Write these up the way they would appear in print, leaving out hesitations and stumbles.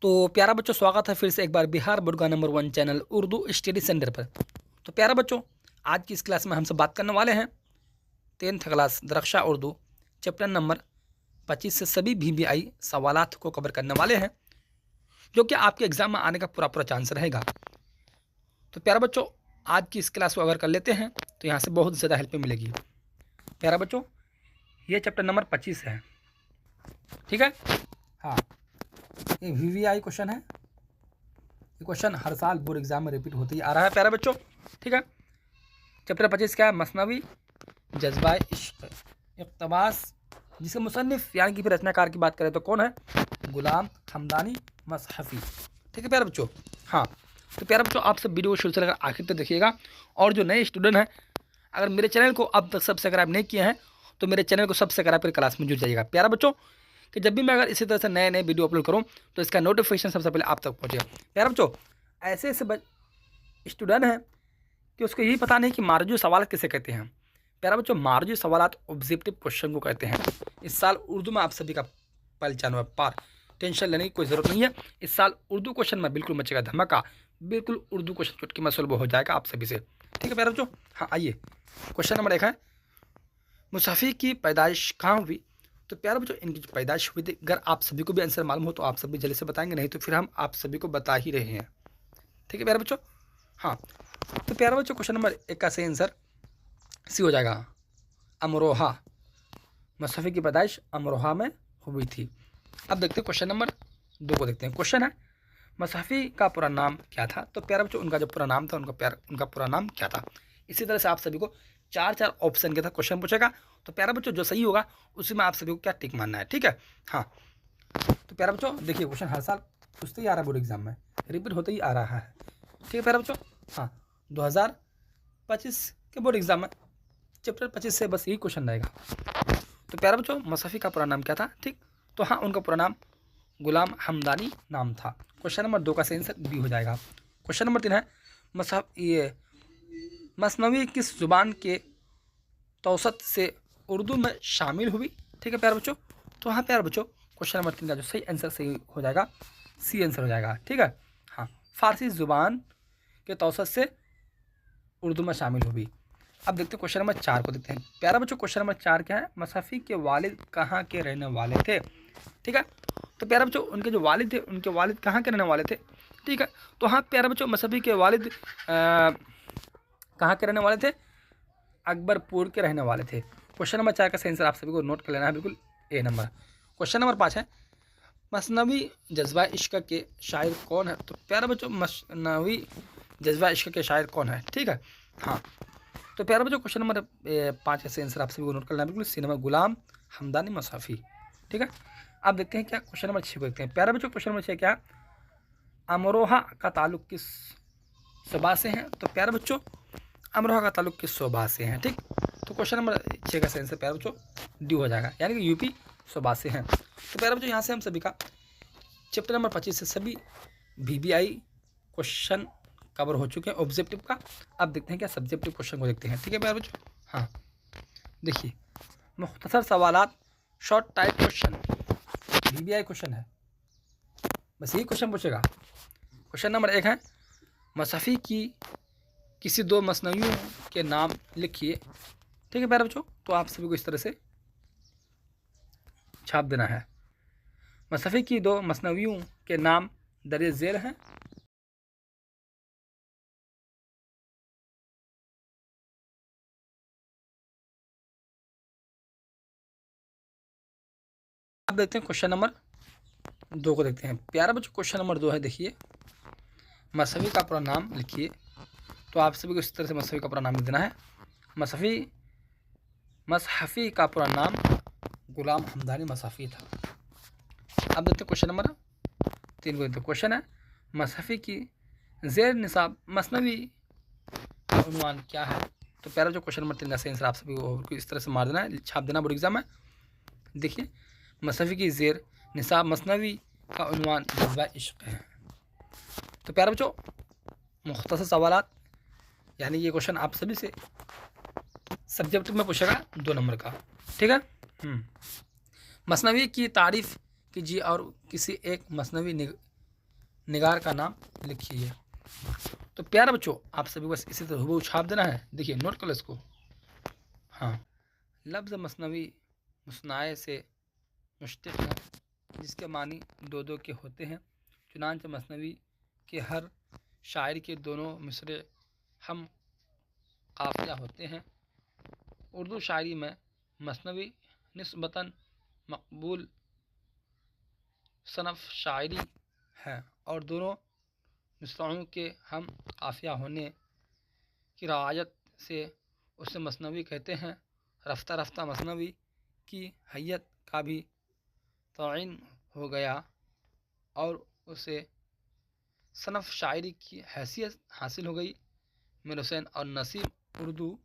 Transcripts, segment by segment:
तो प्यारा बच्चों, स्वागत है फिर से एक बार बिहार बोर्ड का number 1 channel Urdu study centre पर। तो प्यारा बच्चों, आज की इस क्लास में हम सब बात करने वाले हैं 10th क्लास दरक्षा उर्दू चैप्टर नंबर 25 से सभी VBI सवालात को कवर करने वाले हैं, जो कि आपके एग्जाम में आने का पूरा चांस रहेगा। तो प्यारा बच्चों, आज की इस क्लास को अगर कर लेते हैं तो यहाँ से बहुत ज़्यादा हेल्प मिलेगी। प्यारा बच्चों, ये चैप्टर नंबर 25 है, ठीक है। हाँ, ये VBI क्वेश्चन है। ये क्वेश्चन हर साल बोर्ड एग्जाम में रिपीट होती आ रहा है प्यारे बच्चों, ठीक है। चैप्टर 25 क्या है? मसनवी जज्बा इश्क इक़्तिबास, जिसके मुसन्निफ यानी कि फिर रचनाकार की बात करें तो कौन है? गुलाम हमदानी मसहफ़ी, ठीक है प्यारे बच्चों। हाँ, तो प्यारे बच्चों, आप सब वीडियो को शुरू से लेकर आखिर तक देखिएगा। और जो नए स्टूडेंट हैं, अगर मेरे चैनल को अब तक सब्सक्राइब नहीं किए हैं तो मेरे चैनल को सब्सक्राइब कर क्लास में जुड़ जाइएगा प्यारा बच्चों, कि जब भी मैं अगर इसी तरह से नए वीडियो अपलोड करूं तो इसका नोटिफिकेशन सबसे पहले आप तक पहुंचेगा। प्यारा बच्चों, ऐसे स्टूडेंट हैं कि उसको यही पता नहीं कि मार्जू सवाल किसे कहते हैं। प्यारा बच्चों, मार्जू सवालात ऑब्जेक्टिव क्वेश्चन को कहते हैं। इस साल उर्दू में आप सभी का पहचान पार, टेंशन लेने की कोई ज़रूरत नहीं है। इस साल उर्दू क्वेश्चन में बिल्कुल मचेगा धमाका, बिल्कुल उर्दू क्वेश्चन चुटकी में सुलभ हो जाएगा आप सभी से, ठीक है प्यारा बच्चों। हाँ, आइए क्वेश्चन नंबर 1 है, मुसाफ़ी की पैदाइश कहाँ हुई? तो प्यारे बच्चों, इनकी जो पैदाइश हुई थी, अगर आप सभी को भी आंसर मालूम हो तो आप सभी जल्दी से बताएंगे, नहीं तो फिर हम आप सभी को बता ही रहे हैं, ठीक है प्यारे बच्चों। हाँ, तो प्यारे बच्चों, क्वेश्चन नंबर 1 का सही आंसर सी हो जाएगा, अमरोहा। मुसाफ़ी की पैदाइश अमरोहा में हुई थी। अब देखते हैं क्वेश्चन नंबर 2 को देखते हैं। क्वेश्चन है, मुसाफ़ी का पूरा नाम क्या था? तो प्यारे बच्चों, उनका जो पूरा नाम था, उनका पूरा नाम क्या था? इसी तरह से आप सभी को 4 ऑप्शन के साथ क्वेश्चन पूछेगा। तो प्यारा बच्चों, जो सही होगा उसी में आप सभी को क्या टिक मानना है, ठीक है। हाँ, तो प्यारा बच्चों देखिए, क्वेश्चन हर साल पूछते ही आ रहा है, बोर्ड एग्जाम में रिपीट होते ही आ रहा है, ठीक है प्यारा बच्चों। हाँ, 2025 के बोर्ड एग्जाम में चैप्टर 25 से बस यही क्वेश्चन रहेगा। तो प्यारा बच्चों, मुसाफ़ी का पूरा नाम क्या था? ठीक, तो हाँ, उनका पूरा नाम गुलाम हमदानी नाम था। क्वेश्चन नंबर 2 का सही आंसर बी हो जाएगा। क्वेश्चन नंबर 3 है, मसनवी किस जुबान के तौसत से उर्दू में शामिल हुई? ठीक है प्यारे बच्चों। तो हाँ प्यारे बच्चों, क्वेश्चन नंबर 3 का जो सही आंसर सही हो जाएगा, सी आंसर हो जाएगा, ठीक है। हाँ, फारसी जुबान के तौसत से उर्दू में शामिल हुई। अब देखते हैं क्वेश्चन नंबर 4 को देखते हैं। प्यारा बच्चों, क्वेश्चन नंबर 4 क्या है? मुसाफ़ी के वालिद कहाँ के रहने वाले थे? ठीक है, तो प्यारा बच्चों, उनके जो वालिद थे, उनके वालिद कहाँ के रहने वाले थे? ठीक है, तो हाँ प्यारा बच्चों, मुसाफ़ी के वालिद कहाँ के रहने वाले थे? अकबरपुर के रहने वाले थे। क्वेश्चन नंबर 4 का सही आंसर आप सभी को नोट कर लेना है, बिल्कुल ए नंबर। क्वेश्चन नंबर 5 है, मसनवी जज्बा इश्क के शायर कौन है? तो प्यारा बच्चों, मसनवी जज्बा इश्क के शायर कौन है? ठीक है। हाँ, तो प्यारा बच्चों, क्वेश्चन नंबर 5 का सही आंसर आप सभी को नोट कर लेना है, बिल्कुल सी नंबर, गुलाम हमदानी मसाफ़ी, ठीक है। अब देखते हैं क्या क्वेश्चन नंबर 6 को देखते हैं। प्यारा बच्चों, क्वेश्चन नंबर 6 क्या? अमरोहा का ताल्लुक किस सूबा से है? तो प्यारे बच्चों, अमरोहा का ताल्लुक किस सूबा से है? ठीक, तो क्वेश्चन नंबर 6 का सही आंसर प्यारे बच्चों डी हो जाएगा, यानी कि यूपी सूबा से हैं। तो प्यारे बच्चों, यहाँ से हम सभी का चैप्टर नंबर 25 से सभी VBI क्वेश्चन कवर हो चुके हैं ऑब्जेक्टिव का। अब देखते हैं क्या सब्जेक्टिव क्वेश्चन को देखते हैं, ठीक है प्यारे बच्चों। हाँ, देखिए, मुख्तसर सवालात, short type question, VBI question है, बस यही क्वेश्चन पूछेगा। क्वेश्चन नंबर 1 है, मुसाफ़ी की किसी 2 मसनवियों के नाम लिखिए। ठीक है प्यारे बच्चों, तो आप सभी को इस तरह से छाप देना है। मुसाफ़ी की 2 मसनवियों के नाम दर्ज झेल हैं। अब देखते हैं क्वेश्चन नंबर 2 को देखते हैं। प्यारे बच्चों, क्वेश्चन नंबर 2 है, देखिए, मुसाफ़ी का पूरा नाम लिखिए। तो आप सभी को इस तरह से मुसाफ़ी का पूरा नाम लिख देना है। मसहफ़ी का पूरा नाम गुलाम हमदानी मसाफ़ी था। अब देखते हैं क्वेश्चन नंबर 3 को देखते हैं। क्वेश्चन है, मुसाफ़ी की ज़ेर निसाब मसनवी का उन्वान क्या है? तो प्यारा जो क्वेश्चन नंबर 3 का सही आंसर आप सभी को इस तरह से मार देना है, छाप देना बोर्ड एग्जाम में। देखिए, मुसाफ़ी की ज़ेर निसाब मसनवी का उन्वान जज्बा इश्क है। तो प्यारा बच्चों, मुख्तसर सवालात, यानी ये क्वेश्चन आप सभी से सब्जेक्ट में पूछेगा 2 नंबर का, ठीक है। मसनवी की तारीफ़ कीजिए और किसी एक मसनवी निगार का नाम लिखिए। तो प्यारे बच्चों, आप सभी बस इसी तरह हुबहू छाप देना है। देखिए नोट कर लो इसको। हाँ, लफ्ज़ मसनवी मुस्नाए से मुश्तक़ है, जिसके मानी दो दो के होते हैं। चुनांचे मसनवी के हर शायर के दोनों मिसरे हम काफ़िया होते हैं। उर्दू शायरी में मसनवी निस्बतन मकबूल सनफ़ शायरी है और दोनों मिसराओं के हम काफ़िया होने की रवायत से उसे मसनवी कहते हैं। रफ्ता रफ्ता मसनवी की हैयत का भी तयन हो गया और उसे सनफ़ शायरी की हैसियत हासिल हो गई। मीर हुसैन और नसीम उर्दू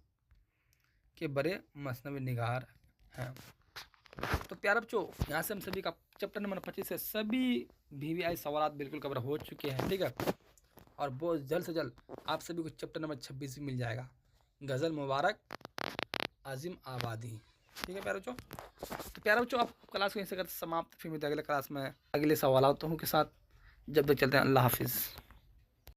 के बड़े मसनवी निगार हैं। तो प्यारे बच्चों, यहाँ से हम सभी का चैप्टर नंबर 25 से सभी VVI सवाल बिल्कुल कवर हो चुके हैं। ठीक है, और बहुत जल्द से जल्द आप सभी को चैप्टर नंबर 26 भी मिल जाएगा। गज़ल मुबारक आज़िम आबादी। ठीक है प्यारे बच्चों, तो प्यारे बच्चों आप क्लास को यहीं से करते समाप्त। फिर मिलते हैं अगले क्लास में अगले सवालों के साथ। जब तक चलते हैं, अल्लाह हाफिज़।